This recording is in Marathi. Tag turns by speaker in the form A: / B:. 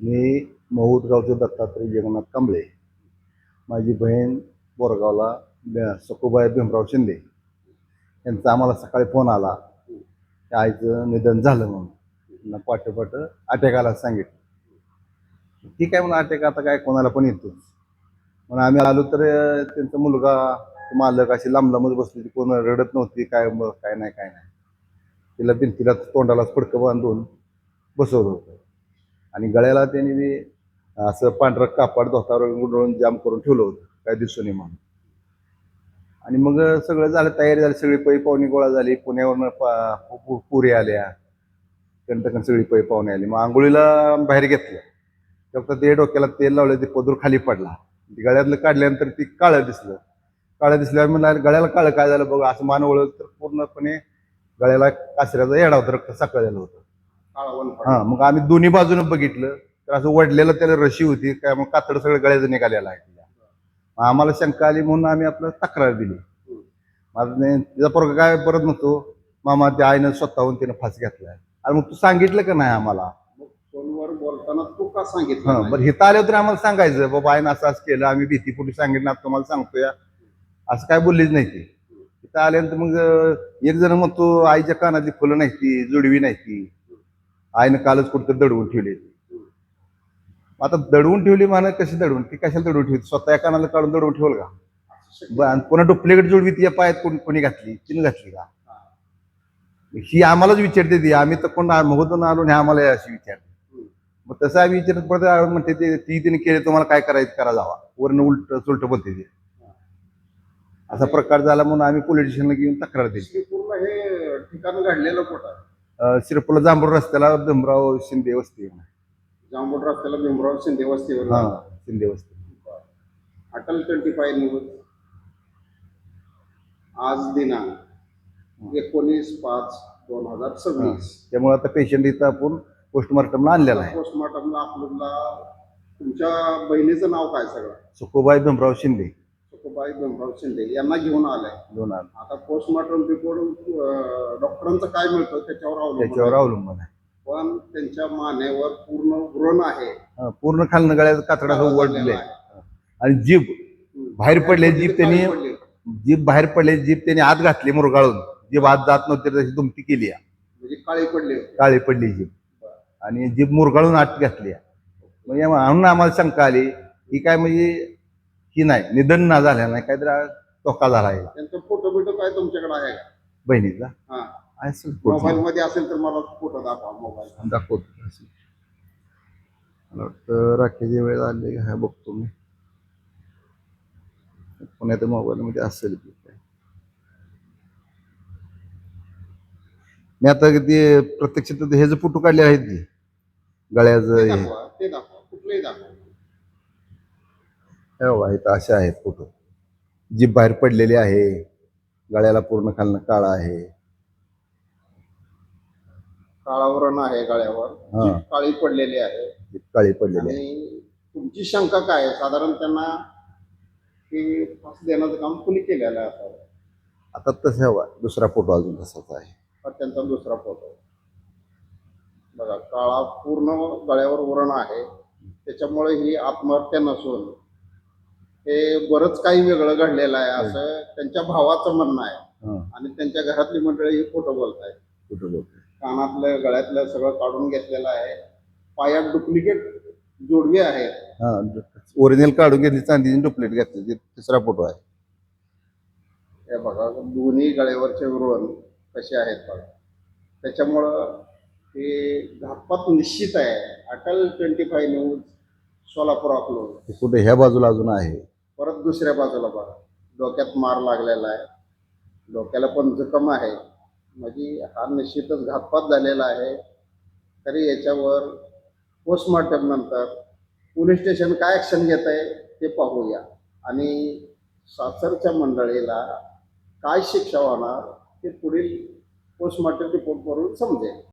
A: मी महुदगावचे दत्तात्रय जगन्नाथ कांबळे. माझी बहीण बोरगावला सखूबाई भीमराव शिंदे यांचा आम्हाला सकाळी फोन आला की आईचं निधन झालं म्हणून. त्यांना पाठोपाठ अटॅक आला सांगितलं. ठीक आहे म्हणून अटॅक आता काय कोणाला पण येतोच म्हणून आम्ही आलो तर त्यांचा मुलगा मालक अशी लांब लांबच बसली, कोण रडत नव्हती, काय काय नाही काय नाही. तिला भिंतीला तोंडालाच फडकं बांधून बसवलं होतं आणि गळ्याला त्यांनी असं पांढरं कापड धोतावर गुंडळून जाम करून ठेवलं होतं काय दिसू नये म्हणून. आणि मग सगळं झालं, तयारी झाली, सगळी पै पाहुणी गोळा झाली, पुण्यावरनं पुरी आल्या, कंटकन सगळी पै पाहुणे आली. मग आंघोळीला बाहेर घेतलं, फक्त ते डोक्याला तेल लावलं, ते पदूर खाली पडला. गळ्यातलं काढल्यानंतर ती काळं दिसलं. काळं दिसल्यावर म्हणलं गळ्याला काळं काय झालं बघ, असं मान वळलं तर पूर्णपणे गळ्याला कासऱ्याचा येडा होता, रक्त साकळलेलं होतं. हा, मग आम्ही दोन्ही बाजूने बघितलं तर असं वडलेलं त्याला रशी होती काय, मग कातड सगळं गळ्याचं निघालेलं आहे. आम्हाला शंका आली म्हणून आम्ही आपलं तक्रार दिली. माझं तिचा पोरगा काय परत नव्हतो, मामा त्या आईनं स्वतःहून तिनं फास घेतलाय. आणि मग तू सांगितलं का नाही आम्हाला?
B: फोनवर बोलताना तू का सांगितलं?
A: हा, बरं हिथं आल्यावर तरी आम्हाला सांगायचं बाबा आईनं असं असं केलं, आम्ही भीतीपुटी सांगितलं, आता तुम्हाला सांगतोय. असं काय बोललीच नाही ती. तिथं आल्यानंतर मग एक जण म्हणतो आईच्या कानातली फुलं नाही ती, जुडवी नाही ती, आईनं कालच कुठं दडवून ठेवली. आता दडवून ठेवली म्हणा, कशी दडवून, ती कशाला दडवून ठेवली? स्वतः कानाला काढून दडवून ठेवल का? आणि पुन्हा डुप्लिकेट जोडवी ती पायात कोणी घातली, तिने घातली का? ही आम्हालाच विचारते ती, आम्ही तर कोण महोदून आलो नाही, आम्हाला अशी विचारते. मग तसं आम्ही विचारत पडतो, म्हणते ती तिने केले, तुम्हाला काय करायचं करा जावा, वरण उलट सुलट बोलते ती. असा प्रकार झाला म्हणून आम्ही पोलीस स्टेशनला घेऊन तक्रार दिली.
B: पूर्ण हे ठिकाण घडलेलं कुठं?
A: शिरपूरला जांभूळ रस्त्याला भीमराव शिंदे वस्ती.
B: जांभूळ रस्त्याला भीमराव शिंदे वस्तीवर.
A: हा, शिंदे वस्ती.
B: अटल 25 न्यूज आज दिनांक 19/5/2026.
A: त्यामुळे आता पेशंट इथं आपण पोस्टमार्टमला आणलेला आहे.
B: पोस्टमार्टमला आपल्याला तुमच्या बहिणीचं नाव काय? सगळं
A: सखूबाई भीमराव शिंदे.
B: सखूबाई भीमराव शिंदे यांना घेऊन आलाय. आता पोस्टमार्टम रिपोर्ट डॉक्टरांचं काय मिळतं
A: त्याच्यावर अवलंबून आहे.
B: पण त्यांच्या मानेवर पूर्ण व्रण आहे,
A: पूर्ण खालनं गळ्याचं कातडा वडले आणि जीभ बाहेर पडले. जीभ बाहेर पडले, जीभ त्यांनी आत घातली मुरगाळून, जीभ आत जात नव्हती तशी दुमती केली,
B: म्हणजे काळी
A: पडली जीभ आणि जीभ मुरगाळून आत घातली. म्हणजे म्हणून आम्हाला शंका आली ही काय, म्हणजे ही नाही निधन ना झाल्या नाही, काहीतरी धोका झाला आहे.
B: त्यांचा फोटो बिटो काय तुमच्याकडे आहे?
A: बहिणीचा
B: मोबाईल मध्ये असेल तर मला फोटो दाखवा. मोबाईल
A: दाखवतो. मला वाटतं राखीची वेळ आली हा, बघतो मी पुण्यात मोबाईल मध्ये असेल की काय. मी आता ते प्रत्यक्ष हे जे फोटो काढले आहेत की गळ्याचं
B: ते दाखवा, कुठलंही दाखवा.
A: इथं असे आहेत फोटो. जीभ बाहेर पडलेली आहे, गळ्याला पूर्ण खालनं काळा आहे,
B: काळा व्रण आहे गळ्यावर, जीभ काळी पडलेली आहे. आणि तुमची शंका काय आहे? साधारण त्यांना की फास देण्याचं काम कुणी केलेलं आहे असावं?
A: आता तसं दुसरा फोटो अजून तसाच आहे.
B: त्यांचा दुसरा फोटो बघा, काळा पूर्ण गळ्यावर व्रण आहे, त्याच्यामुळे ही आत्महत्या नसून हे बरंच काही वेगळं घडलेलं आहे असं त्यांच्या भावाचं म्हणणं आहे. आणि त्यांच्या घरातली मंडळी ही खोटं बोलतायत. कानातलं गळ्यातलं सगळं काढून घेतलेलं आहे, पायात डुप्लिकेट जोडवी आहे.
A: ओरिजिनल काढून घेतली, चांदीची डुप्लिकेट घेतली. तिसरा फोटो आहे.
B: हे बघा, दोन्ही गळ्यावरचे व्रण कसे आहेत बघा. त्याच्यामुळं हे घातपात निश्चित आहे. अटल 25 न्यूज सोलापूर अकलूज.
A: कुठे ह्या बाजूला अजून आहे,
B: परत दुसऱ्या बाजूला बघा, डोक्यात मार लागलेला आहे, डोक्याला पण जखम आहे, म्हणजे हा निश्चितच घातपात झालेला आहे. तरी याच्यावर पोस्टमार्टम नंतर पोलीस स्टेशन काय ॲक्शन घेत आहे ते पाहूया आणि सासरच्या मंडळीला काय शिक्षा होणार ते पुढील पोस्टमार्टम रिपोर्ट करून समजेल.